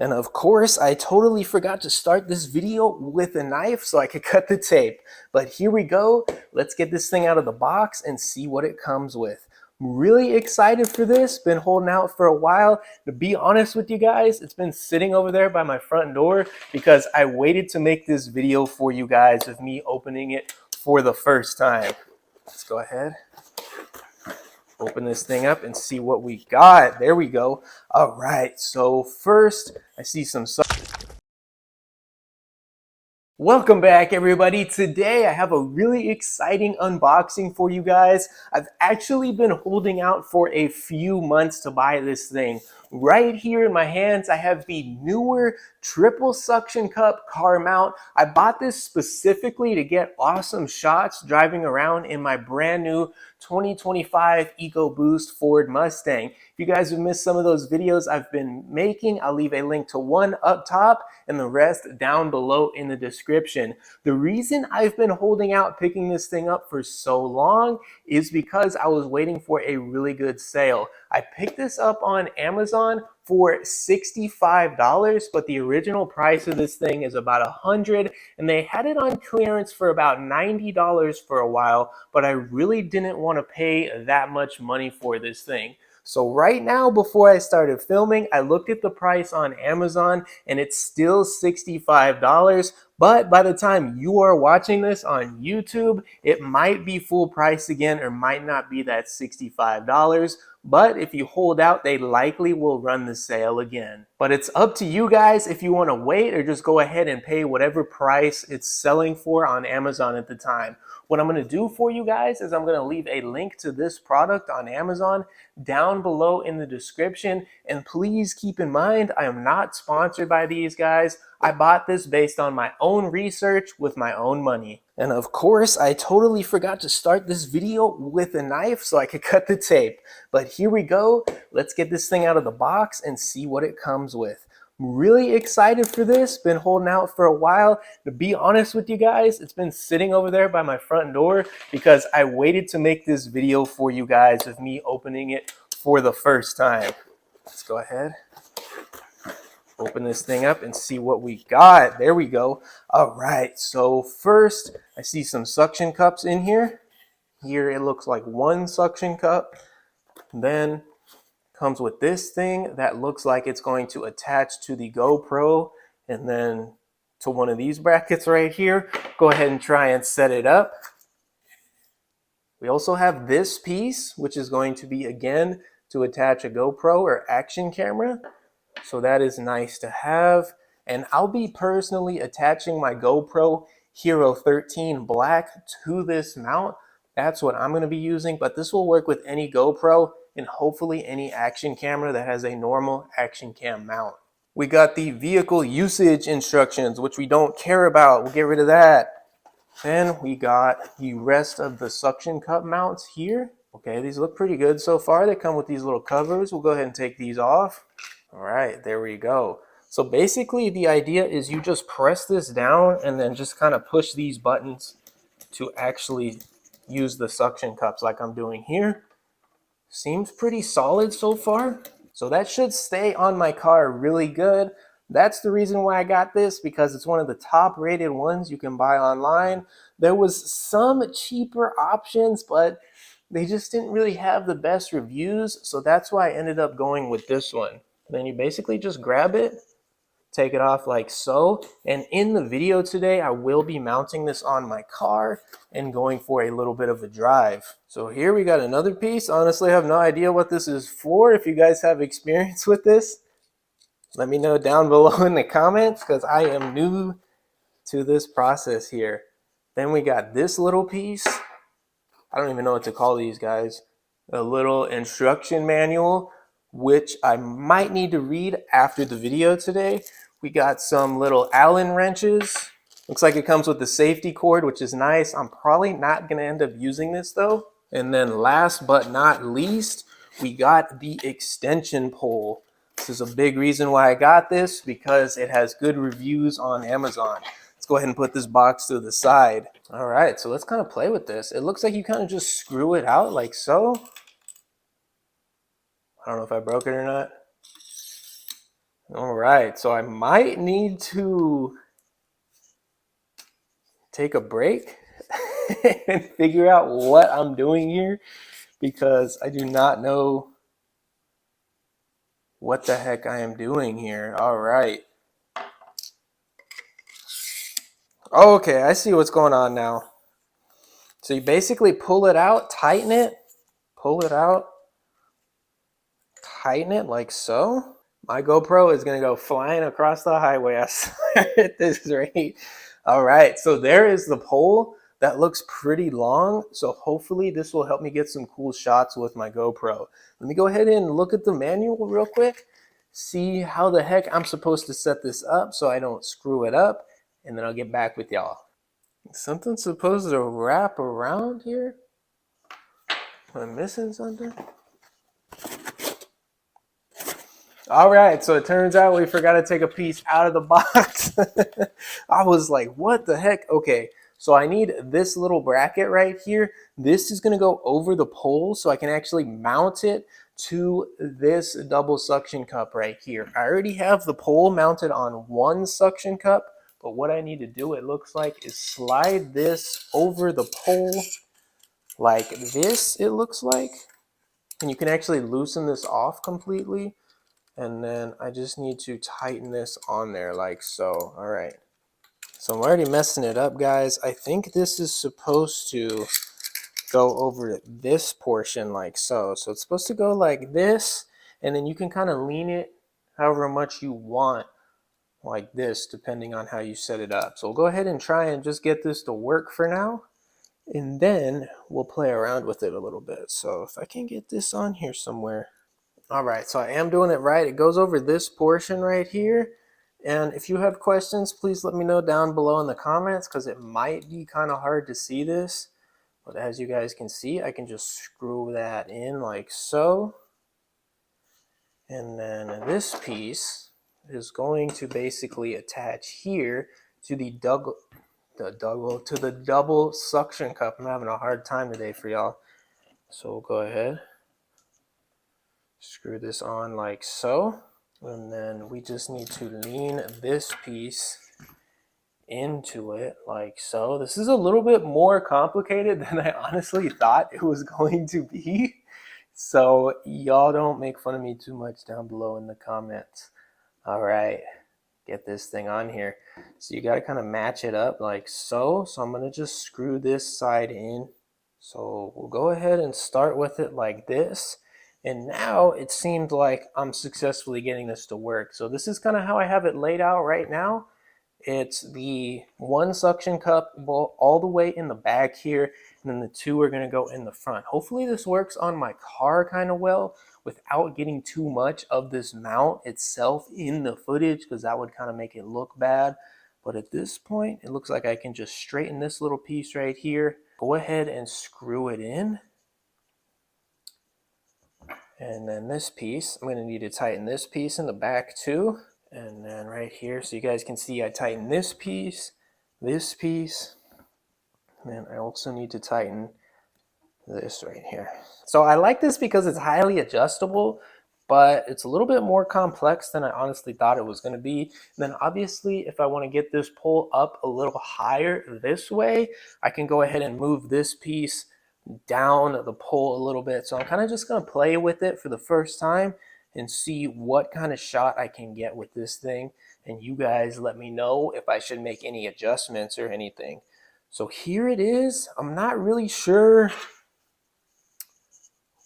And of course, I totally forgot to start this video with a knife so I could cut the tape. But here we go. Let's get this thing out of the box and see what it comes with. I'm really excited for this. Been holding out for a while. To be honest with you guys, it's been sitting over there by my front door because I waited to make this video for you guys of me opening it for the first time. Let's go ahead. Open this thing up and see what we got. There we go. All right, so first I see some. Welcome back, everybody. Today I have a really exciting unboxing for you guys. I've actually been holding out for a few months to buy this thing. Right here in my hands, I have the Neewer triple suction cup car mount. I bought this specifically to get awesome shots driving around in my brand new 2025 EcoBoost Ford Mustang. If you guys have missed some of those videos I've been making, I'll leave a link to one up top and the rest down below in the description. The reason I've been holding out picking this thing up for so long is because I was waiting for a really good sale. I picked this up on Amazon for $65, but the original price of this thing is about $100, and they had it on clearance for about $90 for a while, but I really didn't want to pay that much money for this thing. So right now, before I started filming, I looked at the price on Amazon and it's still $65. But by the time you are watching this on YouTube, it might be full price again or might not be that $65. But if you hold out, they likely will run the sale again. But it's up to you guys if you want to wait or just go ahead and pay whatever price it's selling for on Amazon at the time. What I'm going to do for you guys is I'm going to leave a link to this product on Amazon down below in the description. And please keep in mind, I am not sponsored by these guys. I bought this based on my own research with my own money. And of course, I totally forgot to start this video with a knife so I could cut the tape. But here we go. Let's get this thing out of the box and see what it comes with. I'm really excited for this. Been holding out for a while. To be honest with you guys, it's been sitting over there by my front door because I waited to make this video for you guys of me opening it for the first time. Let's go ahead. Open this thing up and see what we got. There we go. All right, so first I see some suction cups in here. Here it looks like one suction cup. Then comes with this thing that looks like it's going to attach to the GoPro and then to one of these brackets right here. Go ahead and try and set it up. We also have this piece, which is going to be, again, to attach a GoPro or action camera. So that is nice to have. And I'll be personally attaching my GoPro Hero 13 Black to this mount. That's what I'm going to be using, but this will work with any GoPro and hopefully any action camera that has a normal action cam mount. We got the vehicle usage instructions, which we don't care about. We'll get rid of that. Then we got the rest of the suction cup mounts here. Okay, these look pretty good so far. They come with these little covers. We'll go ahead and take these off. All right, there we go. So basically the idea is you just press this down and then just kind of push these buttons to actually use the suction cups like I'm doing here. Seems pretty solid so far. So that should stay on my car really good. That's the reason why I got this, because it's one of the top rated ones you can buy online. There was some cheaper options, but they just didn't really have the best reviews. So that's why I ended up going with this one. Then you basically just grab it, take it off like so. And in the video today, I will be mounting this on my car and going for a little bit of a drive. So here we got another piece. Honestly, I have no idea what this is for. If you guys have experience with this, let me know down below in the comments because I am new to this process here. Then we got this little piece. I don't even know what to call these guys. A little instruction manual, which I might need to read after the video today. We got some little Allen wrenches. Looks like it comes with the safety cord, which is nice. I'm probably not going to end up using this though. And then last but not least, we got the extension pole. This is a big reason why I got this, because it has good reviews on Amazon. Let's go ahead and put this box to the side. All right, so let's kind of play with this. It looks like you kind of just screw it out like so. I don't know if I broke it or not. All right, so I might need to take a break and figure out what I'm doing here because I do not know what the heck I am doing here. All right. Oh, okay, I see what's going on now. So you basically pull it out, tighten it, pull it out, tighten it like so. My GoPro is gonna go flying across the highway, I swear, at this rate. All right, so there is the pole. That looks pretty long, so hopefully this will help me get some cool shots with my GoPro. Let me go ahead and look at the manual real quick, see how the heck I'm supposed to set this up so I don't screw it up, and then I'll get back with y'all. Something's supposed to wrap around here? Am I missing something? All right, so it turns out we forgot to take a piece out of the box. I was like, what the heck? Okay, so I need this little bracket right here. This is gonna go over the pole so I can actually mount it to this double suction cup right here. I already have the pole mounted on one suction cup, but what I need to do, it looks like, is slide this over the pole like this, it looks like. And you can actually loosen this off completely. And then I just need to tighten this on there like so. All right. So I'm already messing it up, guys. I think this is supposed to go over this portion like so. So it's supposed to go like this, and then you can kind of lean it however much you want like this, depending on how you set it up. So we'll go ahead and try and just get this to work for now. And then we'll play around with it a little bit. So if I can get this on here somewhere. All right, so I am doing it right. It goes over this portion right here. And if you have questions, please let me know down below in the comments because it might be kind of hard to see this. But as you guys can see, I can just screw that in like so. And then this piece is going to basically attach here to the double suction cup. I'm having a hard time today for y'all. So we'll go ahead, screw this on like so. And then we just need to lean this piece into it like so. This is a little bit more complicated than I honestly thought it was going to be. So y'all don't make fun of me too much down below in the comments. All right, get this thing on here. So you got to kind of match it up like so. So I'm going to just screw this side in. So we'll go ahead and start with it like this. And now it seemed like I'm successfully getting this to work. So this is kind of how I have it laid out right now. It's the one suction cup all the way in the back here, and then the two are going to go in the front. Hopefully this works on my car kind of well without getting too much of this mount itself in the footage, because that would kind of make it look bad. But at this point, it looks like I can just straighten this little piece right here, go ahead and screw it in. And then this piece, I'm going to need to tighten this piece in the back too. And then right here, so you guys can see I tighten this piece, and then I also need to tighten this right here. So I like this because it's highly adjustable, but it's a little bit more complex than I honestly thought it was going to be. And then obviously, if I want to get this pole up a little higher this way, I can go ahead and move this piece down the pole a little bit. So I'm kind of just going to play with it for the first time and see what kind of shot I can get with this thing. And you guys let me know if I should make any adjustments or anything. So here it is. I'm not really sure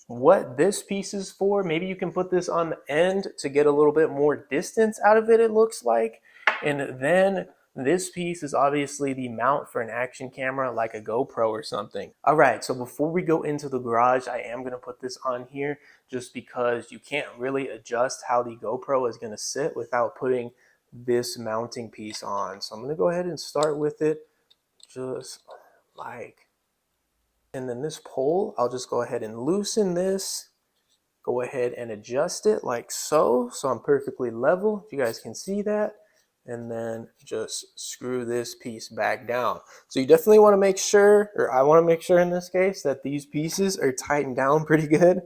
what this piece is for. Maybe you can put this on the end to get a little bit more distance out of it, it looks like. And then this piece is obviously the mount for an action camera like a GoPro or something. All right, so before we go into the garage, I am going to put this on here just because you can't really adjust how the GoPro is going to sit without putting this mounting piece on. So I'm going to go ahead and start with it just like. And then this pole, I'll just go ahead and loosen this. Go ahead and adjust it like so. So I'm perfectly level, if you guys can see that. And then just screw this piece back down. So you definitely want to make sure, or I want to make sure in this case, that these pieces are tightened down pretty good.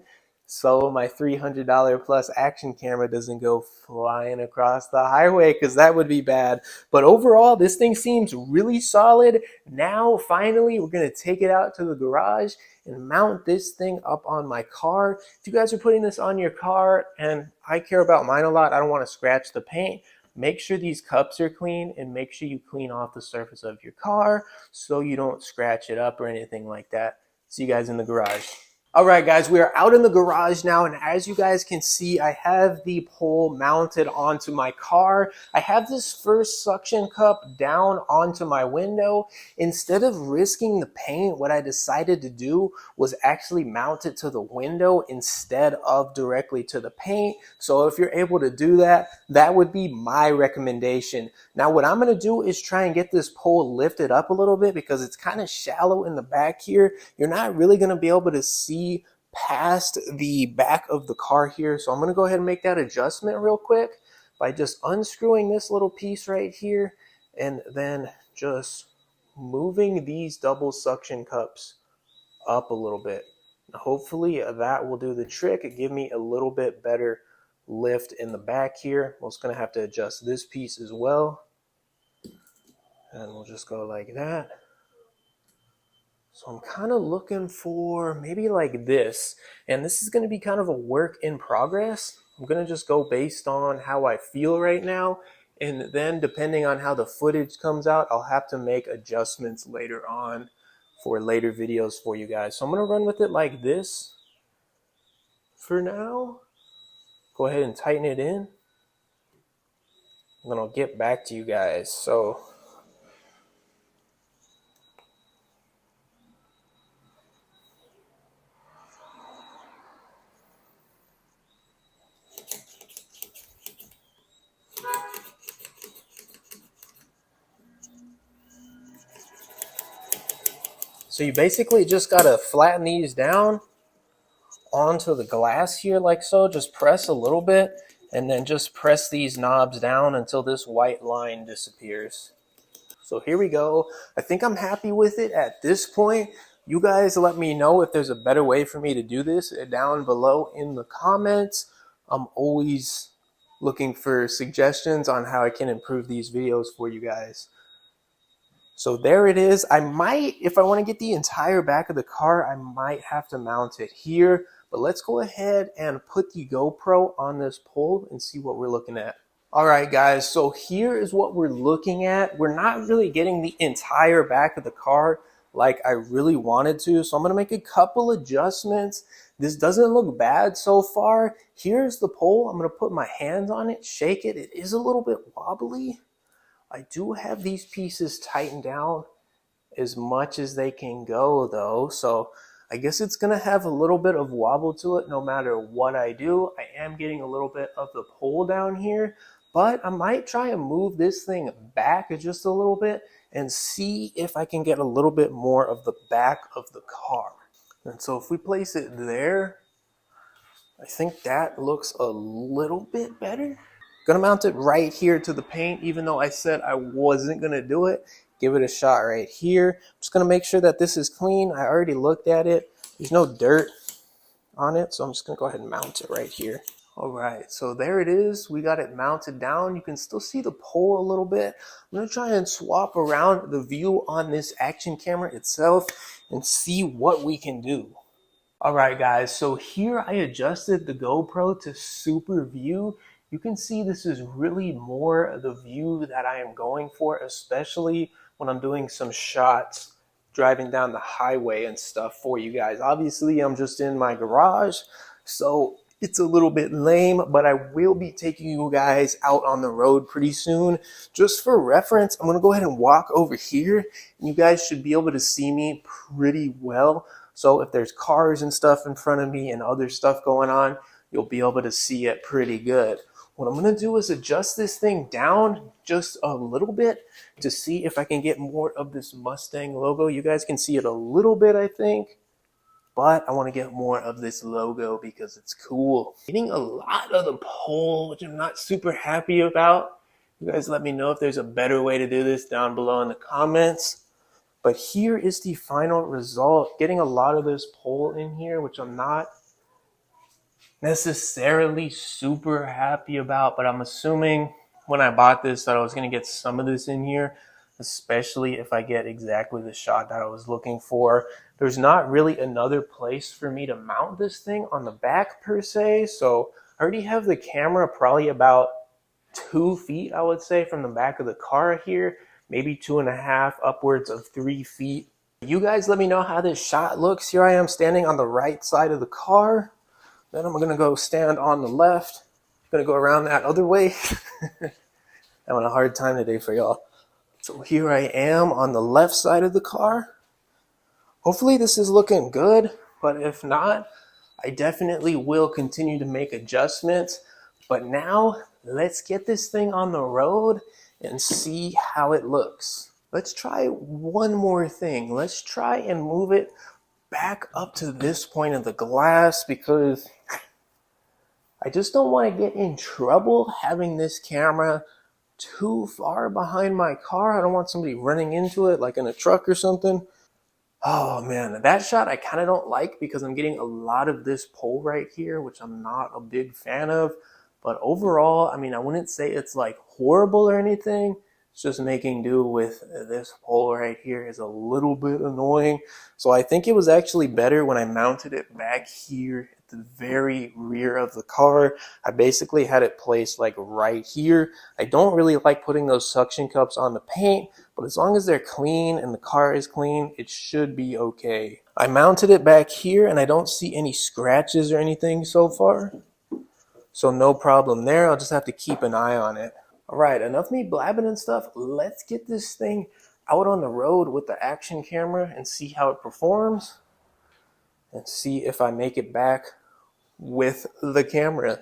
so my $300 plus action camera doesn't go flying across the highway, because that would be bad. But overall, this thing seems really solid. Now, finally, we're going to take it out to the garage and mount this thing up on my car. If you guys are putting this on your car, and I care about mine a lot, I don't want to scratch the paint, make sure these cups are clean, and make sure you clean off the surface of your car so you don't scratch it up or anything like that. See you guys in the garage. All right, guys, we are out in the garage now, and as you guys can see, I have the pole mounted onto my car. I have this first suction cup down onto my window. Instead of risking the paint, what I decided to do was actually mount it to the window instead of directly to the paint. So if you're able to do that, that would be my recommendation. Now, what I'm going to do is try and get this pole lifted up a little bit, because it's kind of shallow in the back here. You're not really going to be able to see past the back of the car here. So I'm going to go ahead and make that adjustment real quick by just unscrewing this little piece right here and then just moving these double suction cups up a little bit. Hopefully that will do the trick and give me a little bit better lift in the back here. We're just going to have to adjust this piece as well. And we'll just go like that. So I'm kind of looking for maybe like this. And this is going to be kind of a work in progress. I'm going to just go based on how I feel right now. And then depending on how the footage comes out, I'll have to make adjustments later on for later videos for you guys. So I'm going to run with it like this for now. Go ahead and tighten it in. And then I'll get back to you guys. So you basically just got to flatten these down onto the glass here like so. Just press a little bit and then just press these knobs down until this white line disappears. So here we go. I think I'm happy with it at this point. You guys let me know if there's a better way for me to do this down below in the comments. I'm always looking for suggestions on how I can improve these videos for you guys. So there it is. I might, if I want to get the entire back of the car, I might have to mount it here. But let's go ahead and put the GoPro on this pole and see what we're looking at. All right, guys, so here is what we're looking at. We're not really getting the entire back of the car like I really wanted to. So I'm going to make a couple adjustments. This doesn't look bad so far. Here's the pole. I'm going to put my hands on it, shake it. It is a little bit wobbly. I do have these pieces tightened down as much as they can go though. So I guess it's going to have a little bit of wobble to it no matter what I do. I am getting a little bit of the pole down here, but I might try and move this thing back just a little bit and see if I can get a little bit more of the back of the car. And so if we place it there, I think that looks a little bit better. Gonna mount it right here to the paint, even though I said I wasn't gonna do it. Give it a shot right here. I'm just gonna make sure that this is clean. I already looked at it. There's no dirt on it, so I'm just gonna go ahead and mount it right here. All right, so there it is. We got it mounted down. You can still see the pole a little bit. I'm gonna try and swap around the view on this action camera itself and see what we can do. All right, guys, so here I adjusted the GoPro to super view. You can see this is really more the view that I am going for, especially when I'm doing some shots driving down the highway and stuff for you guys. Obviously, I'm just in my garage, so it's a little bit lame, but I will be taking you guys out on the road pretty soon. Just for reference, I'm gonna go ahead and walk over here, and you guys should be able to see me pretty well. So if there's cars and stuff in front of me and other stuff going on, you'll be able to see it pretty good. What I'm going to do is adjust this thing down just a little bit to see if I can get more of this Mustang logo. You guys can see it a little bit, I think, but I want to get more of this logo because it's cool. Getting a lot of the pole, which I'm not super happy about. You guys let me know if there's a better way to do this down below in the comments. But here is the final result. Getting a lot of this pole in here, which I'm not necessarily super happy about, but I'm assuming when I bought this that I was going to get some of this in here, especially if I get exactly the shot that I was looking for. There's not really another place for me to mount this thing on the back per se, so I already have the camera probably about 2 feet, I would say, from the back of the car here, maybe 2.5, upwards of 3 feet. You guys let me know how this shot looks. Here I am standing on the right side of the car. Then I'm gonna go stand on the left. I'm gonna go around that other way. Having a hard time today for y'all. So here I am on the left side of the car. Hopefully this is looking good, but if not, I definitely will continue to make adjustments. But now let's get this thing on the road and see how it looks. Let's try one more thing. Let's try and move it back up to this point of the glass because I just don't want to get in trouble having this camera too far behind my car. I don't want somebody running into it like in a truck or something. Oh man, that shot I kind of don't like because I'm getting a lot of this pole right here, which I'm not a big fan of. But overall, I mean, I wouldn't say it's like horrible or anything. It's just making do with this pole right here is a little bit annoying. So I think it was actually better when I mounted it back here at the very rear of the car. I basically had it placed like right here. I don't really like putting those suction cups on the paint, but as long as they're clean and the car is clean, it should be okay. I mounted it back here and I don't see any scratches or anything so far. So no problem there. I'll just have to keep an eye on it. All right, enough me blabbing and stuff. Let's get this thing out on the road with the action camera and see how it performs and see if I make it back with the camera.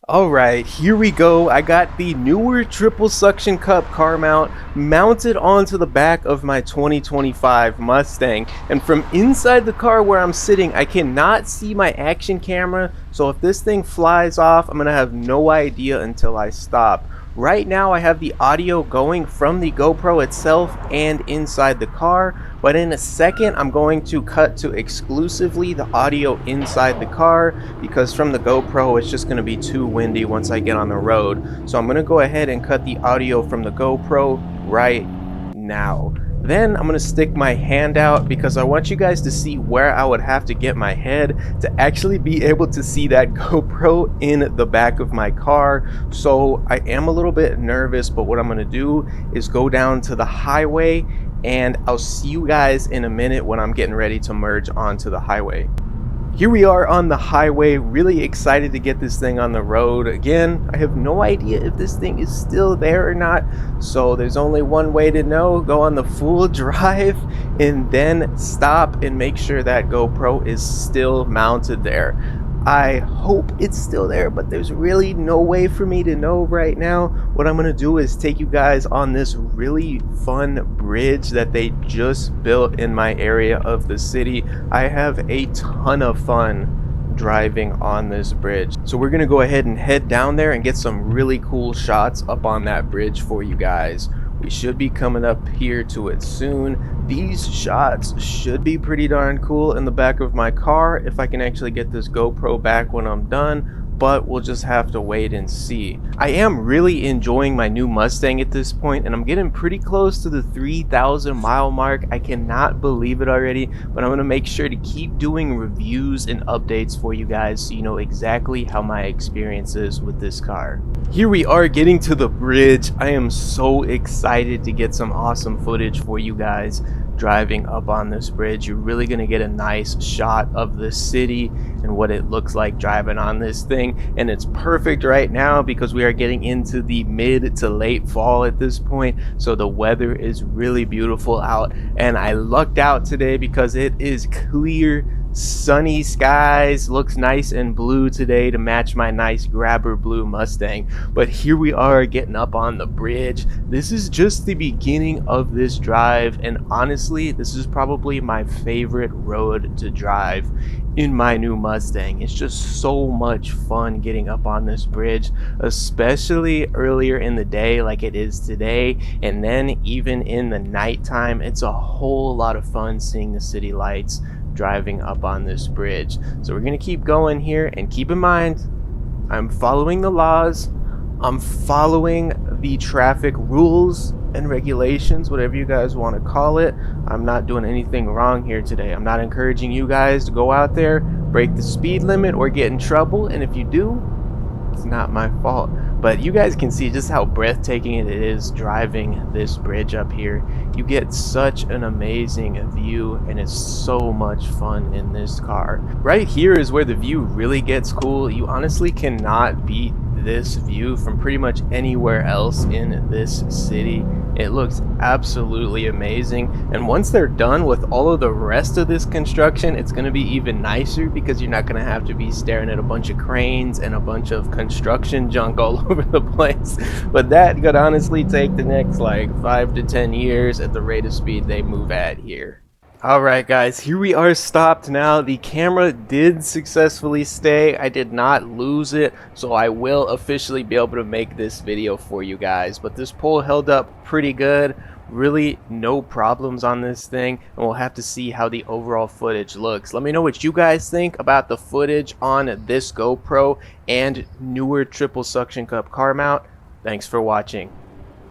All right, here we go. I got the Neewer triple suction cup car mount mounted onto the back of my 2025 Mustang. And from inside the car where I'm sitting, I cannot see my action camera. So if this thing flies off, I'm gonna have no idea until I stop. Right now I have the audio going from the GoPro itself and inside the car, but in a second I'm going to cut to exclusively the audio inside the car because from the GoPro it's just going to be too windy once I get on the road. So I'm going to go ahead and cut the audio from the GoPro right now. Then I'm going to stick my hand out because I want you guys to see where I would have to get my head to actually be able to see that GoPro in the back of my car. So I am a little bit nervous, but what I'm going to do is go down to the highway and I'll see you guys in a minute when I'm getting ready to merge onto the highway. Here we are on the highway, really excited to get this thing on the road. Again, I have no idea if this thing is still there or not, so there's only one way to know. Go on the full drive and then stop and make sure that GoPro is still mounted there. I hope it's still there, but there's really no way for me to know right now. What I'm gonna do is take you guys on this really fun bridge that they just built in my area of the city. I have a ton of fun driving on this bridge. So we're gonna go ahead and head down there and get some really cool shots up on that bridge for you guys. We should be coming up here to it soon. These shots should be pretty darn cool in the back of my car if I can actually get this GoPro back when I'm done, but we'll just have to wait and see. I am really enjoying my new Mustang at this point, and I'm getting pretty close to the 3,000 mile mark. I cannot believe it already, but I'm gonna make sure to keep doing reviews and updates for you guys so you know exactly how my experience is with this car. Here we are getting to the bridge. I am so excited to get some awesome footage for you guys driving up on this bridge. You're really gonna get a nice shot of the city and what it looks like driving on this thing, and it's perfect right now because we are getting into the mid to late fall at this point, so the weather is really beautiful out, and I lucked out today because it is clear, sunny skies. Looks nice and blue today to match my nice grabber blue Mustang. But here we are getting up on the bridge. This is just the beginning of this drive, and honestly this is probably my favorite road to drive in my new Mustang. It's just so much fun getting up on this bridge, especially earlier in the day like it is today, and then even in the nighttime. It's a whole lot of fun seeing the city lights driving up on this bridge. So we're gonna keep going here, and keep in mind, I'm following the laws, I'm following the traffic rules and regulations, whatever you guys want to call it. I'm not doing anything wrong here today. I'm not encouraging you guys to go out there, break the speed limit, or get in trouble, and if you do, it's not my fault. But you guys can see just how breathtaking it is driving this bridge up here. You get such an amazing view, and it's so much fun in this car. Right here is where the view really gets cool. You honestly cannot beat this view from pretty much anywhere else in this city. It looks absolutely amazing, and once they're done with all of the rest of this construction, it's going to be even nicer because you're not going to have to be staring at a bunch of cranes and a bunch of construction junk all over the place. But that could honestly take the next like 5 to 10 years at the rate of speed they move at here. Alright guys, here we are stopped now. The camera did successfully stay. I did not lose it, so I will officially be able to make this video for you guys. But this pole held up pretty good. Really no problems on this thing, and we'll have to see how the overall footage looks. Let me know what you guys think about the footage on this GoPro and Neewer triple suction cup car mount. Thanks for watching.